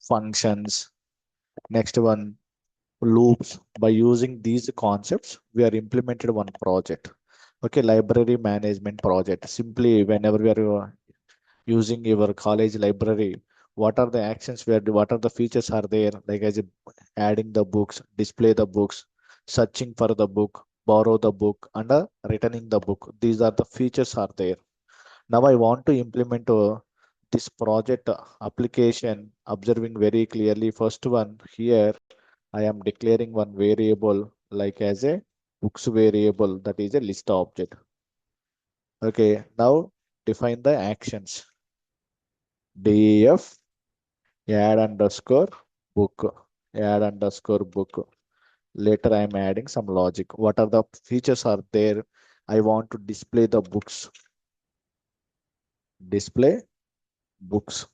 functions. Next one, loops. By using these concepts, we are implemented one project. Okay, library management project. Simply, whenever we are using your college library, what are the actions where what are the features are there, like as adding the books, display the books, searching for the book, borrow the book, and returning the book. These are the features are there. Now I want to implement this project application, observing very clearly. First one here, I am declaring one variable like as a books variable, that is a list object. Okay, now define the actions. def add underscore book, add underscore book. Later I am adding some logic. What are the features are there? I want to display the books. Display books.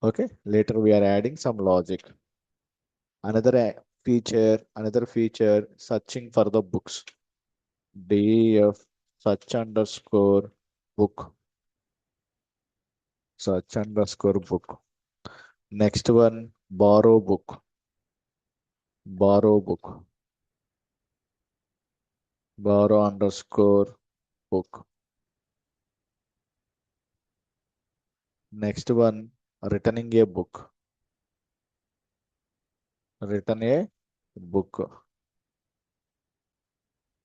Okay. Later we are adding some logic. Another feature, searching for the books. def search underscore book. Search underscore book. Next one, borrow book. Borrow book. Borrow underscore book. Next one, returning a book. Return a book.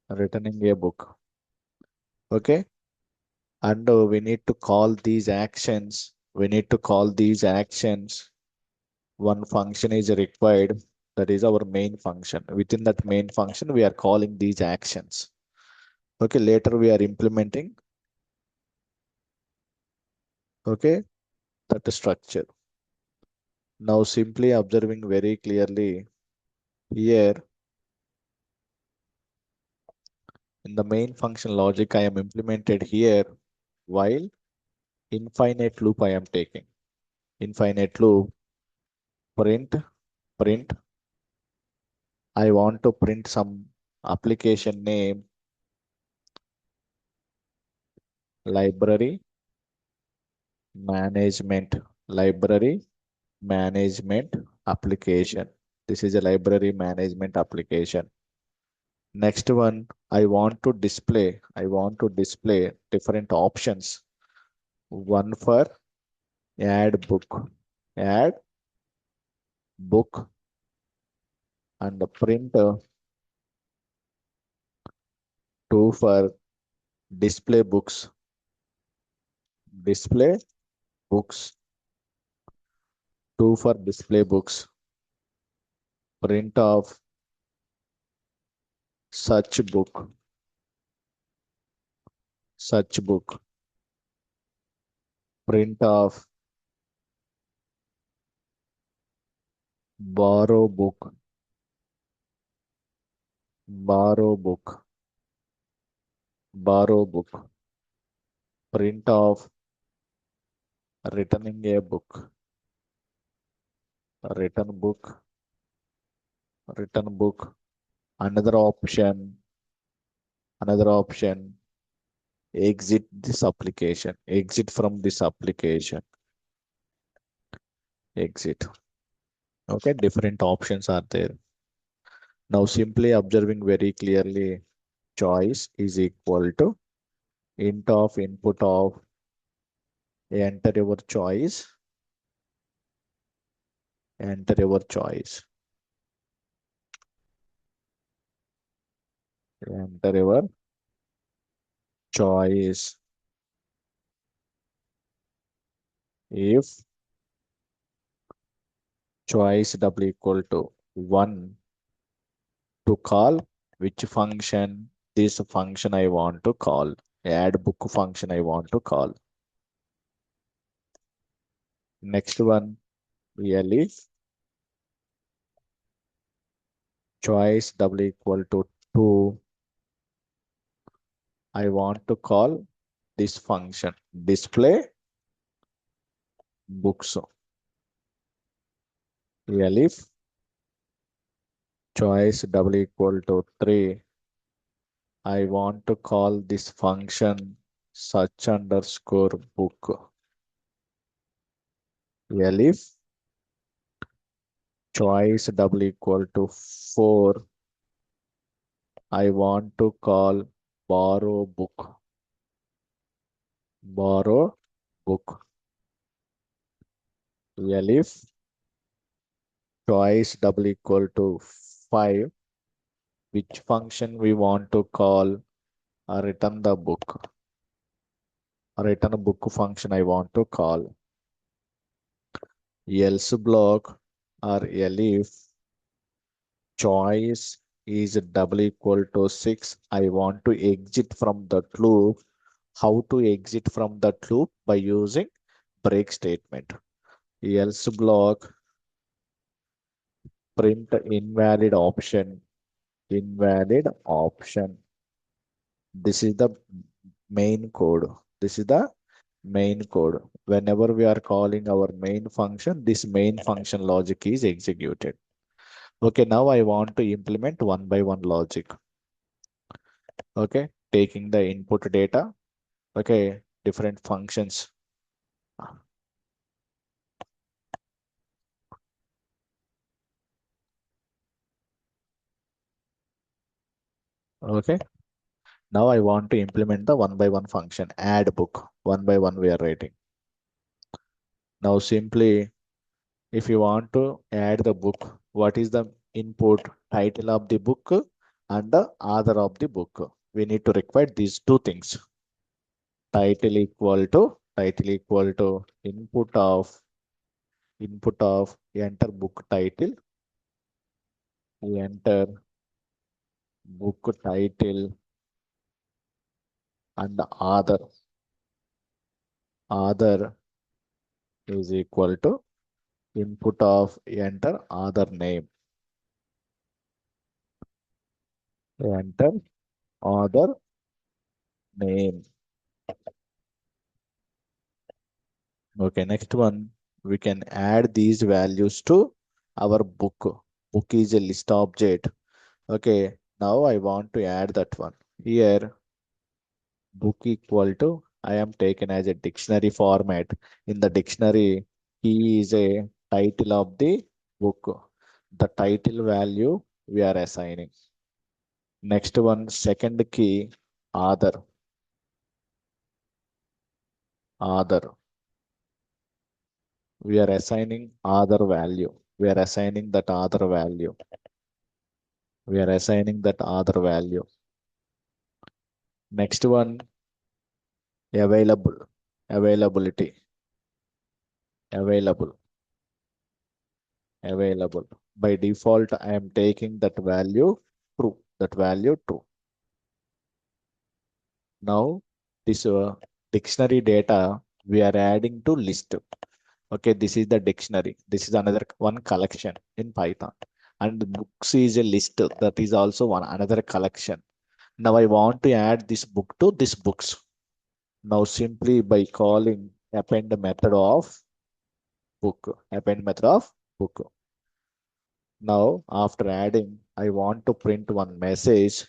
Returning a book. Okay. And we need to call these actions. We need to call these actions. One function is required. That is our main function. Within that main function, we are calling these actions. Okay. Later we are implementing. Okay. That structure. Now simply observing very clearly here in the main function logic I am implemented here, while infinite loop I am taking. Infinite loop, print. I want to print some application name, library management, library management application. This is a library management application. Next one, I want to display different options. One for add book, add book, and print two for display books, display books, two for display books, print of such book, such book, print of borrow book, borrow book, borrow book, print of returning a book, return book, return book. Another option, another option, exit this application, exit from this application, exit. Okay, different options are there. Now simply observing very clearly, choice is equal to int of input of enter your choice, enter your choice, enter your choice. If choice double equal to 1, to call which function, this function I want to call, add book function I want to call. Next one, really choice double equal to 2, I want to call this function display books. Elif choice double equal to 3, I want to call this function search underscore book. elif choice double equal to 4. I want to call borrow book. Borrow book. Elif choice double equal to 5. Which function we want to call? Return the book. Return a book function I want to call. Else block or elif choice is double equal to 6. I want to exit from the loop. How to exit from the loop? By using break statement. Else block print invalid option. Invalid option. This is the main code. This is the main code. Whenever we are calling our main function, this main function logic is executed. Okay, now I want to implement one by one logic. Okay, taking the input data. Okay, different functions. Okay, now I want to implement the one by one function, add book. One by one we are writing. Now simply, if you want to add the book, what is the input? Title of the book and the author of the book. We need to require these two things. Title equal to input of enter book title, enter book title and the author is equal to input of enter author name, enter author name. Okay, next one, we can add these values to our book. Book is a list object. Okay, now I want to add that one. Here, book equal to, I am taken as a dictionary format. In the dictionary, key is a title of the book. The title value we are assigning. Next one, second key, author. Author. We are assigning author value. We are assigning that author value. We are assigning that author value. Next one, available. Availability. Available. Available. By default, I am taking that value true. That value true. Now, this dictionary data we are adding to list. Okay, this is the dictionary. This is another one collection in Python. And books is a list that is also one another collection. Now I want to add this book to this books. Now simply by calling append method of book. Append method of book. Now after adding, I want to print one message.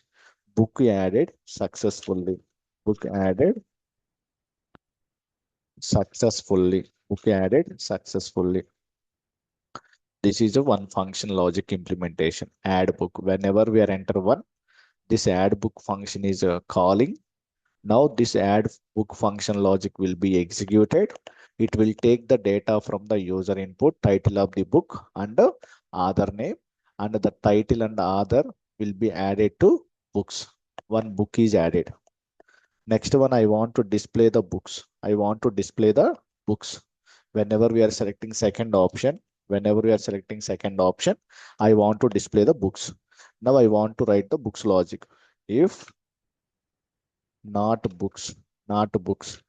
Book added successfully. Book added successfully. Book added successfully. This is a one function logic implementation. Add book. Whenever we are enter one, this add book function is calling. Now this add book function logic will be executed. It will take the data from the user input, title of the book and the author name, and the title and the author will be added to books. One book is added. Next one, I want to display the books. I want to display the books. Whenever we are selecting second option, whenever we are selecting second option, I want to display the books. Now I want to write the books logic. If not books, not books,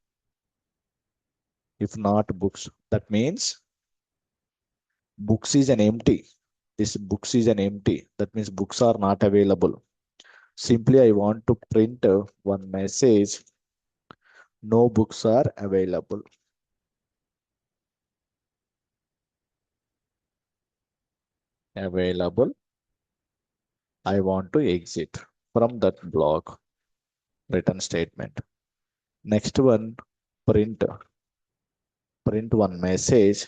if not books, that means books is an empty. This books is an empty. That means books are not available. Simply, I want to print one message. No books are available. Available. I want to exit from that block. Return statement. Next one, print. Print one message.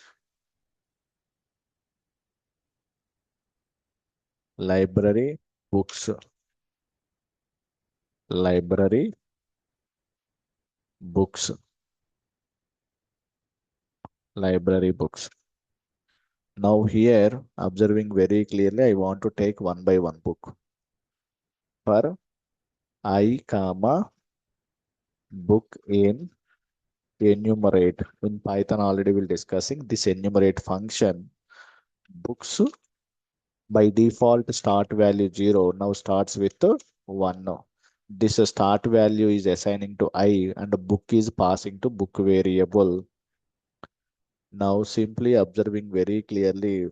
library books, library books, library books. Now here, observing very clearly, I want to take one by one book. For I, comma, book in enumerate. In Python already we're discussing this enumerate function. Books by default start value 0 now starts with 1. This start value is assigning to I and the book is passing to book variable. Now simply observing very clearly,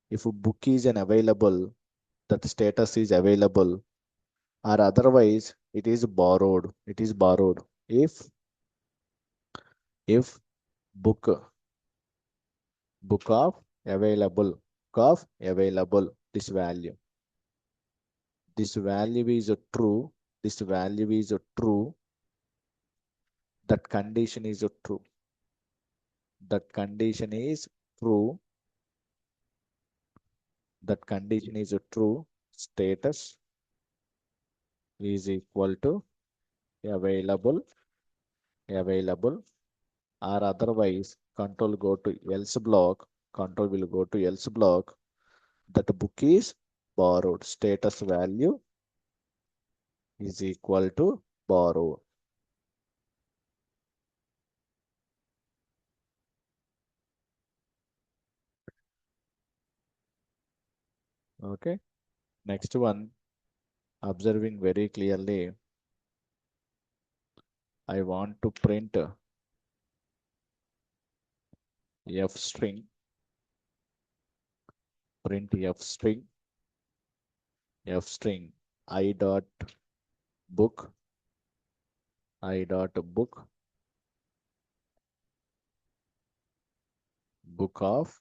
if a book is an available, that status is available, or otherwise it is borrowed. It is borrowed. If book book of available, this value is a true, this value is a true, that condition is a true, that condition is true, that condition is a true, status is equal to available, available, or otherwise control go to else block, control will go to else block, that book is borrowed, status value is equal to borrow. Okay, next one, observing very clearly, I want to print f string, print f string I dot book, I dot book, book of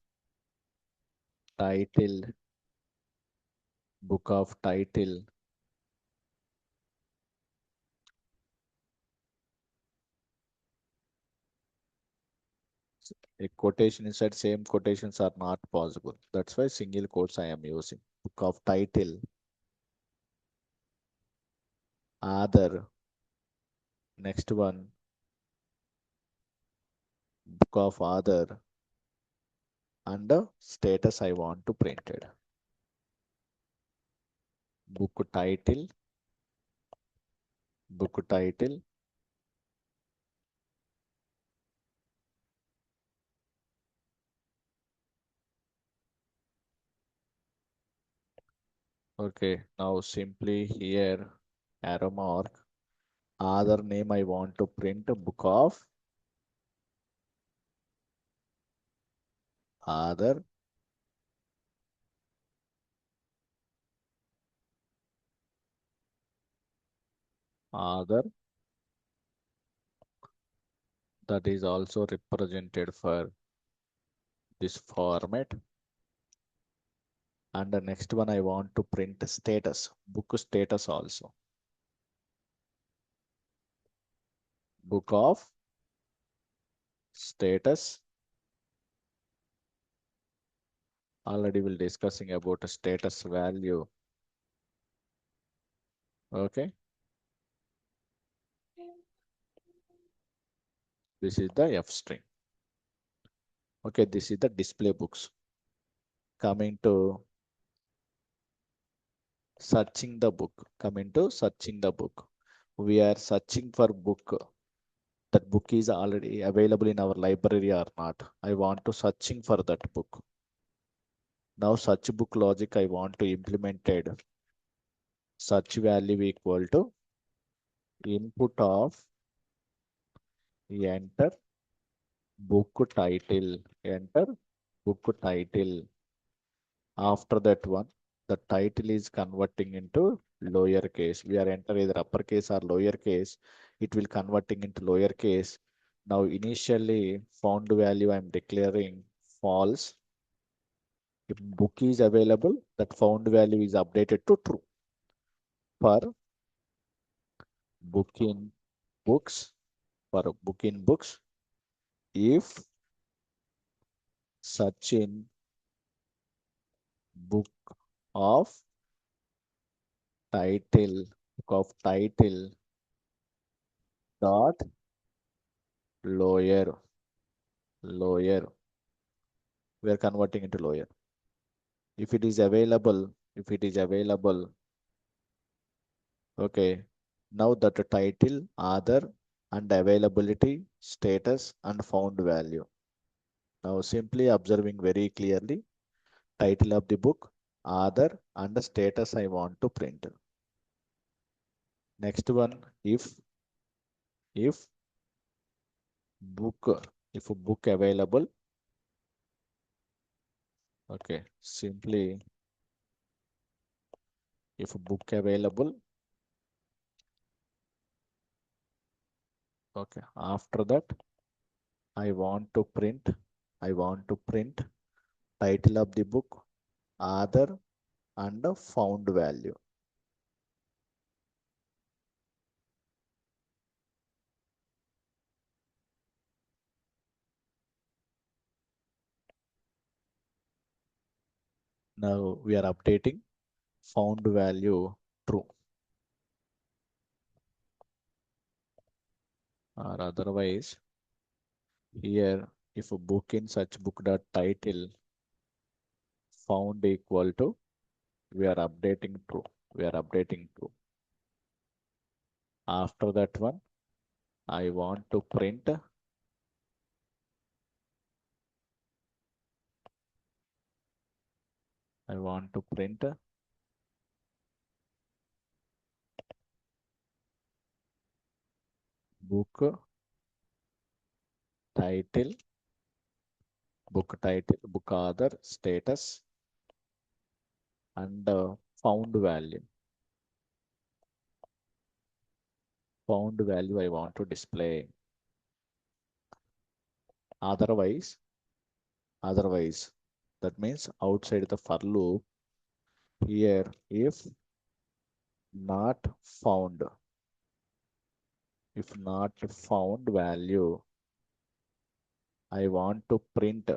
title, book of title, a quotation inside same quotations are not possible. That's why single quotes I am using. Book of title, other, next one, book of other, and the status I want to print it. Book title, book title, okay, now simply here, arrow mark, other name I want to print book of other, other, that is also represented for this format. And the next one I want to print status, book status also. Book of status. Already we'll discussing about a status value. Okay. This is the F string. Okay, this is the display books. Coming to searching the book. Coming to searching the book. We are searching for book. That book is already available in our library or not. I want to searching for that book. Now search book logic I want to implemented. Search value equal to input of enter book title, enter book title. After that one, the title is converting into lowercase. We are enter either uppercase or lowercase. It will converting into lowercase. Now initially found value I'm declaring false. If book is available, that found value is updated to true. For book in books, for book in books, if search in book of title, book of title dot lawyer, lawyer. We are converting into lawyer. If it is available, if it is available, okay. Now that the title, author, and availability, status, and found value. Now simply observing very clearly title of the book, author, and the status I want to print. Next one, if book, if a book available, okay, simply if a book available, okay, after that I want to print, I want to print title of the book, author, and the found value. Now we are updating found value true, or otherwise here if a book in such book dot title found equal to, we are updating true, we are updating true. After that one I want to print, I want to print book title, book title, book author, status, and found value. Found value I want to display. Otherwise, otherwise, that means outside the for loop, here if not found, if not found value, I want to print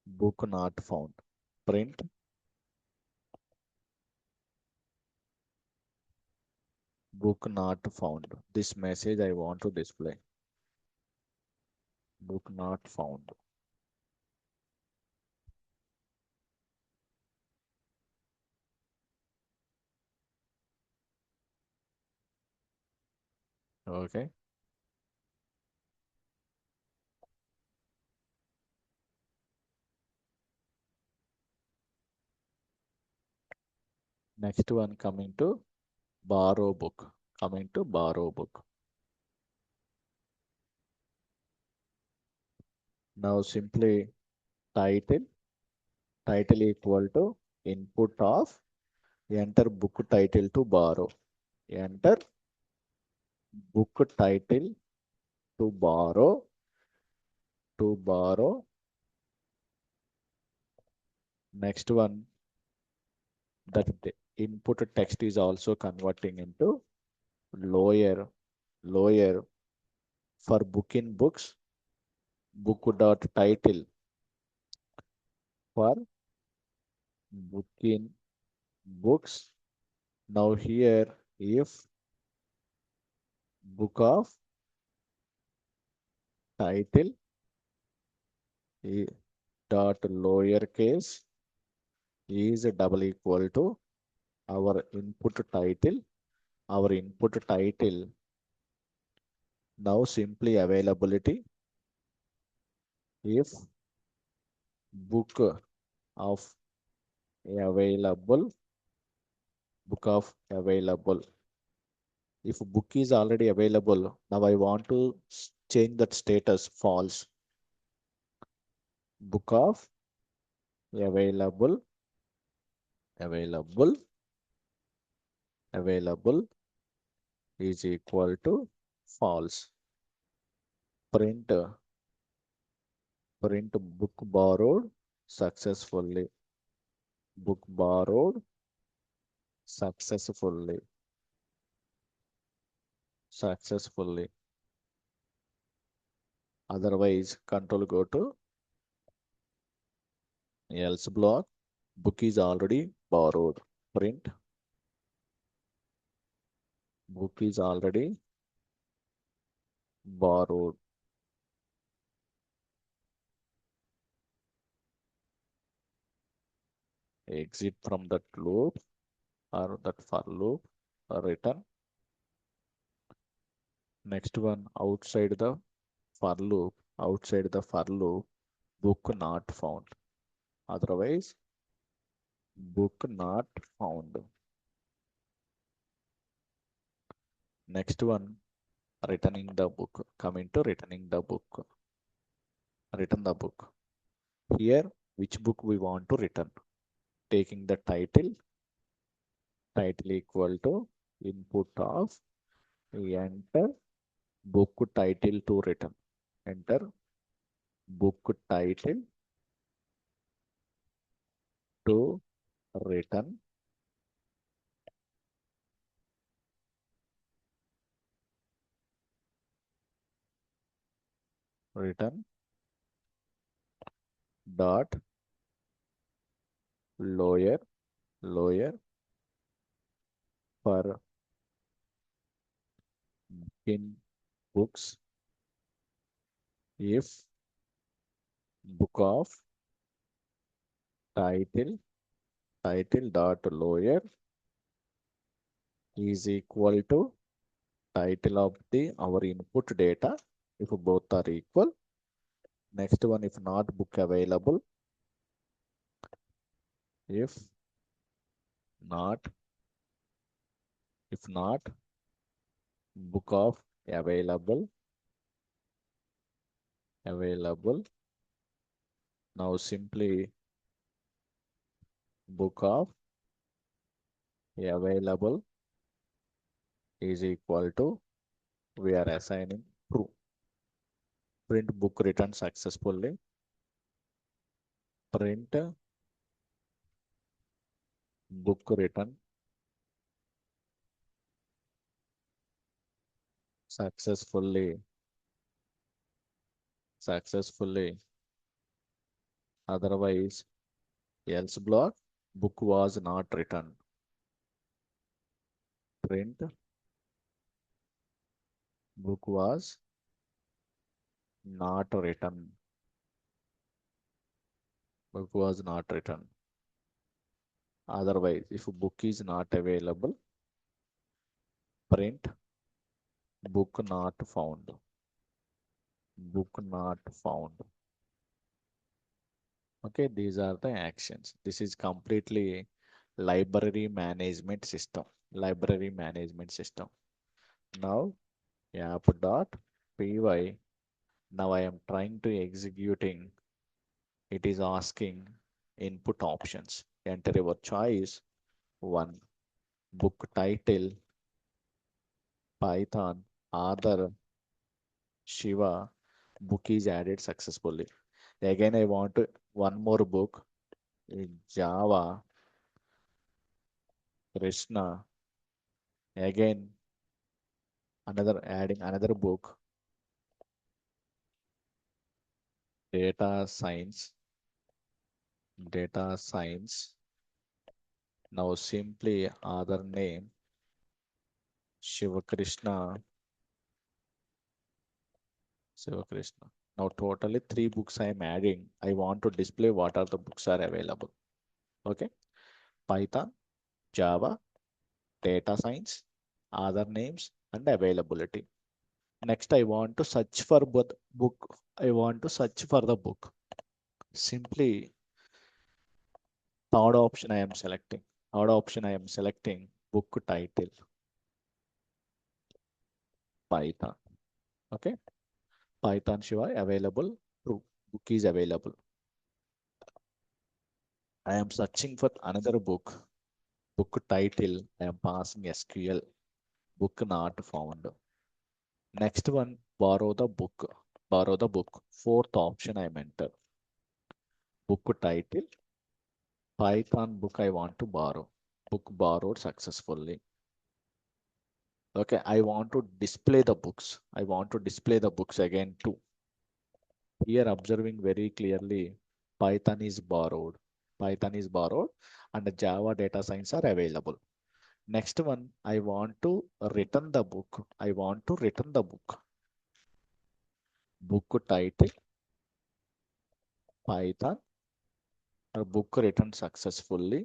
book not found. Print book not found. This message I want to display. Book not found. Okay. Next one coming to borrow book. Coming to borrow book. Now simply title, title equal to input of enter book title to borrow. Enter book title to borrow, to borrow. Next one, that the input text is also converting into lawyer, lawyer for book in books, book dot title for book in books. Now here, if book of title dot lowercase is double equal to our input title, our input title. Now simply availability, if book of available, book of available. If book is already available, now I want to change that status false. Book of available, available, available is equal to false. Print, print book borrowed successfully. Book borrowed successfully. Successfully. Otherwise, control go to else block, book is already borrowed. Print, book is already borrowed. Exit from that loop or that for loop, return. Next one, outside the for loop, book not found. Otherwise, book not found. Next one, returning the book. Coming to returning the book. Return the book. Here, which book we want to return? Taking the title equal to input of enter book title to return. Enter book title to return. Return dot lower for in books if book of title dot lower is equal to title of the our input data if both are equal. Next one, if not book available, if not if not book of available, now simply book of available is equal to we are assigning true. Print book returned successfully. Print book return successfully. Otherwise, else block book was not returned. Print book was not written. Book was not written. Otherwise, if book is not available, print book not found. Book not found. Okay, these are the actions. This is completely library management system. Library management system. Now app.py. Now I am trying to executing. It is asking input options. Enter your choice. One, book title, Python, Other, Shiva, book is added successfully. Again, I want one more book in Java, Krishna. Again, adding another book, data science, data science. Now simply other name, Shiva Krishna, Shiva Krishna. Now totally three books I am adding. I want to display what are the books are available. Okay. Python, Java, data science, other names, and availability. Next, I want to search for book. I want to search for the book. Simply, third option I am selecting. Third option I am selecting book title, Python. Okay. Python Shiva available. True. Book is available. I am searching for another book. Book title. I am passing SQL. Book not found. Next one, borrow the book. Borrow the book. Fourth option I enter. Book title, Python book I want to borrow. Book borrowed successfully. Okay, I want to display the books. I want to display the books again too. Here observing very clearly, Python is borrowed. Python is borrowed, and the Java data science are available. Next one, I want to return the book. I want to return the book. Book title, Python, or book returned successfully.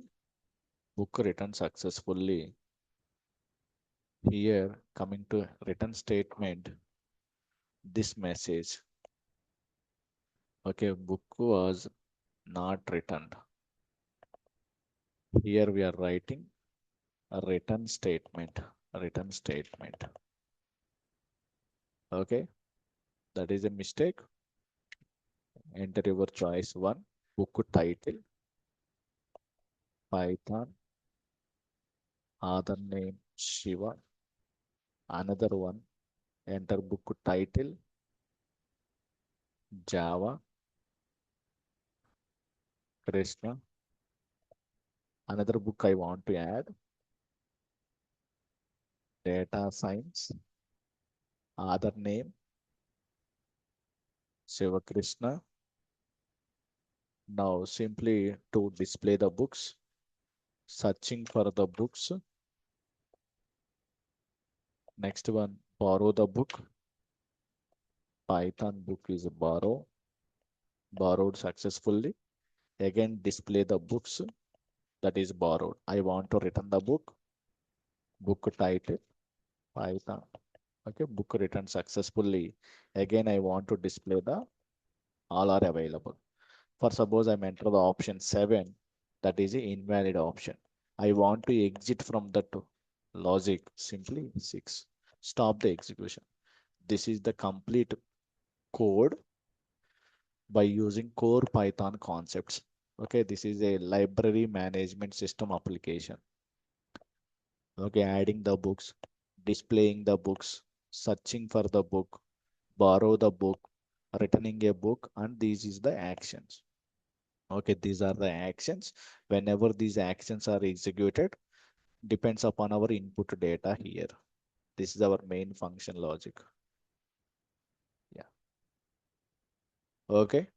Book returned successfully. Here, coming to return statement, this message. Okay, book was not returned. Here we are writing a return statement. A return statement. Okay, that is a mistake. Enter your choice one. Book title, Python, author name Shiva. Another one. Enter book title, Java, Krishna. Another book I want to add, data science, author name Shiva Krishna. Now simply to display the books, searching for the books. Next one, borrow the book. Python book is borrowed successfully. Again, display the books that is borrowed. I want to return the book. Book title, Python. Okay, book returned successfully. Again, I want to display the all are available. For suppose I'm enter the option 7, that is the invalid option. I want to exit from that logic, simply 6. Stop the execution. This is the complete code by using core Python concepts. Okay, this is a library management system application. Okay, adding the books, displaying the books, searching for the book, borrow the book, returning a book, and these is the actions. Okay, these are the actions. Whenever these actions are executed, depends upon our input data here. This is our main function logic. Yeah. Okay.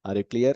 Are you clear?